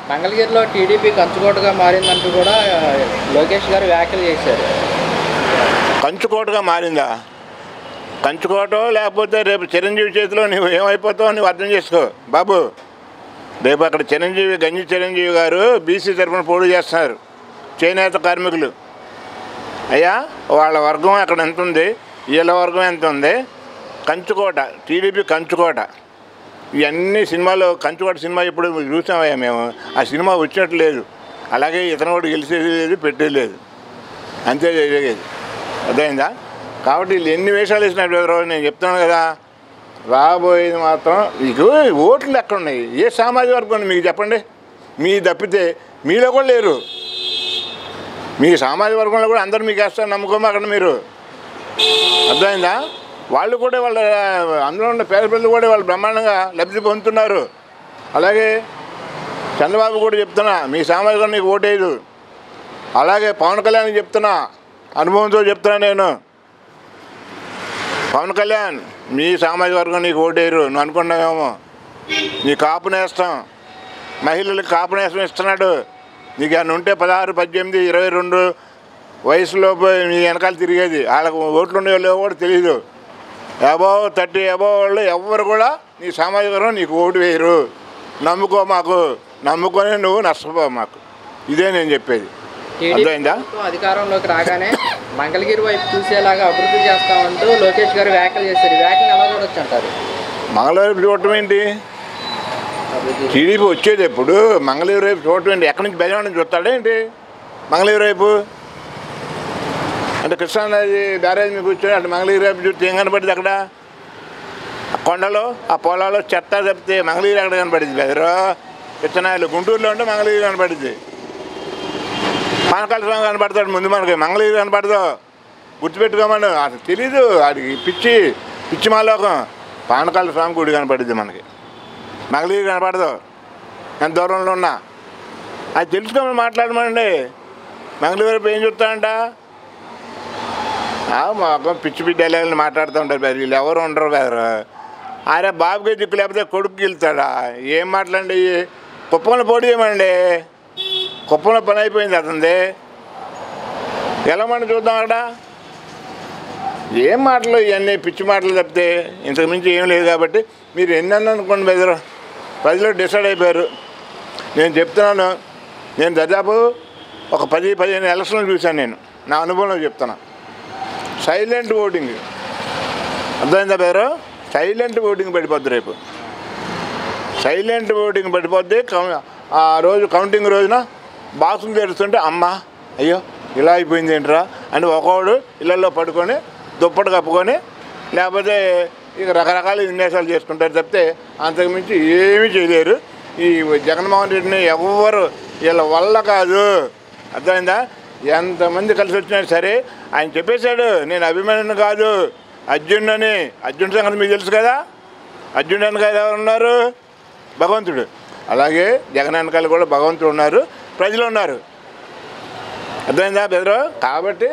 మంగళగిరిలో టీడీపీ కంచుకోటగా మారిందంటూ కూడా లోకేష్ గారు వ్యాఖ్యలు చేశారు. కంచుకోటగా మారిందా? కంచుకోట లేకపోతే రేపు చిరంజీవి చేతిలో నువ్వు ఏమైపోతావు నువ్వు అర్థం చేసుకో బాబు. రేపు అక్కడ గంజి చిరంజీవి గారు బీసీ తరఫున పోటీ చేస్తున్నారు. చేనేత కార్మికులు అయ్యా, వాళ్ళ వర్గం అక్కడ ఎంత ఉంది, వీళ్ళ వర్గం ఎంత ఉంది. కంచుకోట, టీడీపీ కంచుకోట. ఇవన్నీ సినిమాలో కంచుకోట సినిమా ఇప్పుడు చూసామయ్యా మేము. ఆ సినిమా వచ్చినట్టు లేదు. అలాగే ఇతను కూడా గెలిచేది లేదు, పెట్టేది లేదు, అంతే జరిగేది. అర్థమైందా? కాబట్టి వీళ్ళు ఎన్ని వేషాలు వేసినట్టు నేను చెప్తున్నాను కదా. రాబోయేది మాత్రం మీకు ఓట్లు ఎక్కడ ఉన్నాయి? ఏ సామాజిక వర్గం ఉంది మీకు చెప్పండి. మీ తప్పితే మీలో కూడా లేరు. మీ సామాజిక వర్గంలో కూడా అందరూ మీకు వేస్తారు నమ్మకం అక్కడ మీరు. అర్థమైందా? వాళ్ళు కూడా వాళ్ళ అందులో ఉన్న పేద పిల్లలు కూడా వాళ్ళు బ్రహ్మాండంగా లబ్ధి పొందుతున్నారు. అలాగే చంద్రబాబు కూడా చెప్తున్నా, మీ సామాజిక వర్గం నీకు ఓటేయదు. అలాగే పవన్ కళ్యాణ్ చెప్తున్నా, అనుభవంతో చెప్తున్నా నేను. పవన్ కళ్యాణ్ మీ సామాజిక వర్గం నీకు ఓటేయరు. నువ్వు అనుకున్నావేమో నీ కాపు నేస్తాం, మహిళలకు కాపు నేస్తం ఇస్తున్నాడు. నీకు ఏమైనా ఉంటే 16, 18, 22 వయసులోపు నీ వెనకాల తిరిగేది. వాళ్ళకు ఓట్లు ఉండేవాళ్ళు కూడా తెలియదు. అబోవ్ 30 అబోవ్ వాళ్ళు ఎవరు కూడా నీ సామాజిక వర్గం నీకు ఓటు వేయరు. నమ్ముకో మాకు, నమ్ముకొని నువ్వు నష్టపో మాకు. ఇదే నేను చెప్పేది. అర్థమైందా? అధికారంలోకి రాగానే మంగళగిరి వైపు చూసేలాగా అభివృద్ధి చేస్తామంటూ లోకేష్ గారు వ్యాఖ్యలు చేశారు. వ్యాఖ్యలు ఎలా చూడొచ్చు అంటారు? మంగళగిరి చూడటం ఏంటి? టీడీపీ వచ్చేది ఎప్పుడు? మంగళగిరి వైపు చూడటం ఏంటి? ఎక్కడి నుంచి బెజవాడ నుంచి చూస్తాడేంటి మంగళగిరి వైపు? అంటే కృష్ణానది బ్యారేజ్ మీకు వచ్చాడు అంటే మంగళగిరి వైపు చూస్తే ఏం కనపడింది? అక్కడ ఆ కొండలో ఆ పొలాల్లో చెత్త తప్పితే మంగళగిరి అక్కడ కనపడింది. బెదరు కృష్ణాయలు గుంటూరులో ఉంటే మంగళగిరి కనపడింది. పానకాల స్వామి కనపడతాడు ముందు, మనకి మంగళగిరి కనపడదు. గుర్తుపెట్టుకోమను. అసలు తెలీదు వాడికి, పిచ్చి మాలోకం. పానకాల స్వామి గుడి కనపడుద్ది మనకి, మంగళగిరి కనపడదు. ఎంత దూరంలో ఉన్నా అది తెలుసుకోమని మాట్లాడమండి. మంగళగిరి ఏం చూస్తానంట మొత్తం పిచ్చి డైలాగులు మాట్లాడుతూ ఉంటారు. వీళ్ళు ఎవరు ఉండరు బెదరు. అరే బాబుకి దిక్కు లేకపోతే కొడుకు వెళ్తాడా? ఏం మాట్లాడండి? కుప్పంలో పోటీ చేయమండి. కుప్పంలో పని అయిపోయింది అతనిది. ఎలా మనం చూద్దాం అక్కడ? ఏం మాటలు ఇవన్నీ పిచ్చి మాటలు తప్పితే ఇంతకు మించి ఏం లేదు. కాబట్టి మీరు ఎన్నన్నా అనుకోండి బెదరు, ప్రజలు డిసైడ్ అయిపోయారు. నేను చెప్తున్నాను, నేను దాదాపు ఒక 10-15 ఎలక్షన్లు చూశాను నేను. నా అనుభవంలో చెప్తున్నా. సైలెంట్ ఓటింగ్, అర్థమైందా బెదరు? సైలెంట్ ఓటింగ్ పడిపోద్ది. రేపు సైలెంట్ ఓటింగ్ పడిపోద్ది. ఆ రోజు కౌంటింగ్ రోజున బాక్సులు తెరుస్తుంటే అమ్మ అయ్యో ఇలా అయిపోయింది ఏంట్రా అని ఒకడు ఇళ్ళల్లో పడుకొని దుప్పటి కప్పుకొని లేకపోతే ఇక రకరకాల విన్యాసాలు చేసుకుంటారు తప్పితే అంతకుమించి ఏమీ చేయలేరు. ఈ జగన్మోహన్ రెడ్డిని ఎవరు వీళ్ళ వల్ల కాదు. అర్థమైందా? ఎంతమంది కలిసి వచ్చినా సరే ఆయన చెప్పేశాడు, నేను అభిమానిని కాదు అర్జునుడని. అర్జునుడి సంగతి మీకు తెలుసు కదా. అర్జునుడు వెనకాల ఎవరు ఉన్నారు? భగవంతుడు. అలాగే జగన్ వెనకాల కూడా భగవంతుడు ఉన్నారు, ప్రజలు ఉన్నారు. అర్థమైందా బెదరు? కాబట్టి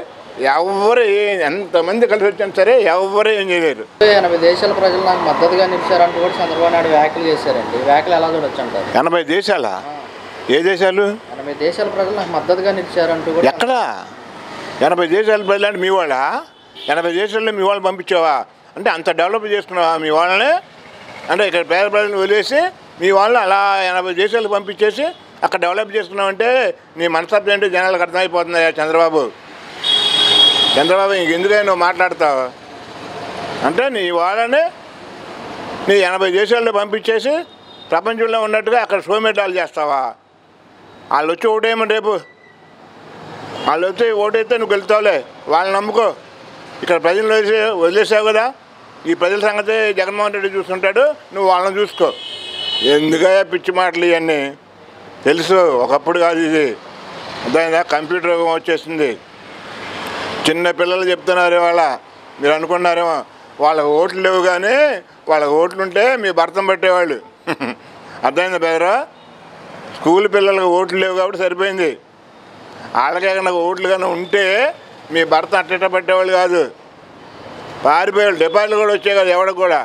ఎవరు ఎంతమంది కలిసి వచ్చినా సరే ఎవరు ఏం చేయలేరు. 80 దేశాల ప్రజలు నాకు మద్దతుగా నిలిచారంటూ కూడా చంద్రబాబు నాయుడు వ్యాఖ్యలు చేశారండి. వ్యాఖ్యలు ఎలా చూడొచ్చు అంటారు? 80 దేశాలా? ఏ దేశాలు? 80 దేశాల ప్రజలు నాకు మద్దతుగా నిలిచారంటూ కూడా. ఎక్కడ 80 దేశాల ప్రజలు అంటే మీ వాళ్ళ? 80 దేశాల్లో మీ వాళ్ళని పంపించావా? అంటే అంత డెవలప్ చేసుకున్నావా మీ వాళ్ళని? అంటే ఇక్కడ పేద ప్రజలను వదిలేసి మీ వాళ్ళని అలా 80 దేశాలకు పంపించేసి అక్కడ డెవలప్ చేసుకున్నామంటే నీ మనస్తత్వం ఏంటో జనాలకు అర్థమైపోతుందా చంద్రబాబు? ఇంక ఎందుకని నువ్వు మాట్లాడతావు? అంటే నీ వాళ్ళని నీ 80 దేశాల్లో పంపించేసి ప్రపంచంలో ఉన్నట్టుగా అక్కడ షోమేటాలు చేస్తావా? వాళ్ళు వచ్చి ఓటేయమని రేపు వాళ్ళు వచ్చి ఓటైతే నువ్వు గెలుతావులే, వాళ్ళని నమ్ముకో. ఇక్కడ ప్రజలు వదిలేసావు కదా, ఈ ప్రజల సంగతి జగన్మోహన్ రెడ్డి చూసుకుంటాడు, నువ్వు వాళ్ళని చూసుకో. ఎందుకయ్యా పిచ్చి మాటలు ఇవన్నీ? తెలుసు ఒకప్పుడు కాదు ఇది. అర్థమైందా? కంప్యూటర్ యుగం వచ్చేసింది. చిన్న పిల్లలు చెప్తున్నారు ఇవాళ. మీరు అనుకున్నారేమో వాళ్ళకి ఓట్లు లేవు, కానీ వాళ్ళకి ఓట్లు ఉంటే మీ భర్తను పట్టేవాళ్ళు. అర్థమైందా బెదరా? స్కూల్ పిల్లలకు ఓట్లు లేవు కాబట్టి సరిపోయింది. వాళ్ళకే కనుక ఓట్లు కన్నా ఉంటే మీ భర్త అట్టేట పట్టేవాళ్ళు కాదు, పారిపోయేవాళ్ళు. డిపాజిట్లు కూడా వచ్చాయి కదా ఎవరికి కూడా.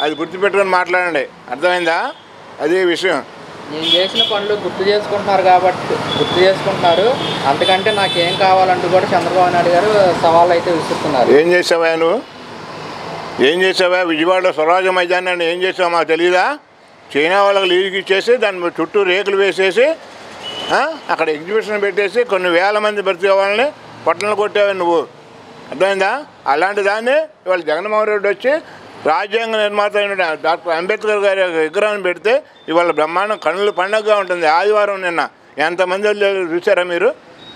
అది గుర్తుపెట్టుకొని మాట్లాడండి. అర్థమైందా? అదే విషయం. నేను చేసిన పనులు గుర్తు చేసుకుంటున్నారు. అంతకంటే నాకేం కావాలంటూ కూడా చంద్రబాబు నాయుడు గారు సవాళ్ళు అయితే విసురుతున్నారు. ఏం చేసావా నువ్వు? ఏం చేసావా? విజయవాడలో స్వరాజ్య మైదానాన్ని ఏం చేసావా మాకు తెలీదా? చైనా వాళ్ళకి లీజుకి ఇచ్చేసి దాని చుట్టూ రేకులు వేసేసి అక్కడ ఎగ్జిబిషన్ పెట్టేసి కొన్ని వేల మంది బ్రతికే వాళ్ళని పట్టణాలు కొట్టావు నువ్వు. అర్థమైందా? అలాంటి దాన్ని ఇవాళ జగన్మోహన్ రెడ్డి వచ్చి రాజ్యాంగ నిర్మాత అయిన డాక్టర్ అంబేద్కర్ గారి విగ్రహాన్ని పెడితే ఇవాళ బ్రహ్మాండం కన్నుల పండుగగా ఉంటుంది. ఆదివారం నిన్న ఎంతమంది చూసారా మీరు?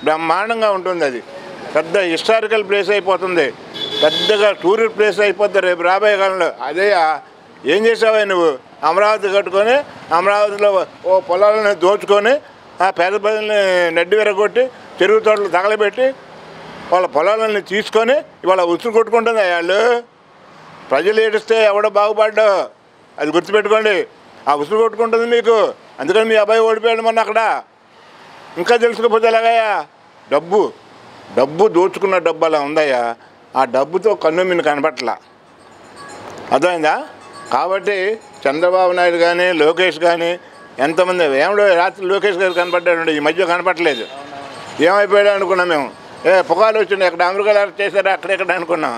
బ్రహ్మాండంగా ఉంటుంది. అది పెద్ద హిస్టారికల్ ప్లేస్ అయిపోతుంది, పెద్దగా టూరిస్ట్ ప్లేస్ అయిపోతుంది రేపు రాబోయే కాలంలో. అదే ఏం చేసావా నువ్వు? అమరావతి కట్టుకొని అమరావతిలో ఓ పొలాలను దోచుకొని పేద ప్రజల్ని నెడ్డి విరగొట్టి చెరువు తోటలు తగలబెట్టి వాళ్ళ పొలాలని తీసుకొని ఇవాళ ఉసురు కొట్టుకుంటుంది. వాళ్ళు ప్రజలు ఏడిస్తే ఎవడో బాగుపడ్డా అది గుర్తుపెట్టుకోండి. ఆ ఉసురు కొట్టుకుంటుంది మీకు. అందుకని మీ అబ్బాయి ఓడిపోయాడు మొన్న అక్కడ. ఇంకా తెలుసుకోకపోతే ఎలాగయ్యా? డబ్బు దోచుకున్న డబ్బు అలా ఉందయ్యా. ఆ డబ్బుతో కన్ను మిన్ను కనపట్లా. అర్థమైందా? కాబట్టి చంద్రబాబు నాయుడు కానీ లోకేష్ కానీ ఎంతమంది ఏమిటో రాత్రి లోకేష్ గారు కనపడ్డాడు, ఈ మధ్య కనపట్టలేదు. ఏమైపోయాడు అనుకున్నాం మేము. పొగాలు వచ్చింది, ఎక్కడ అమెరికాలో చేశారో అక్కడెక్కడ అనుకున్నాం.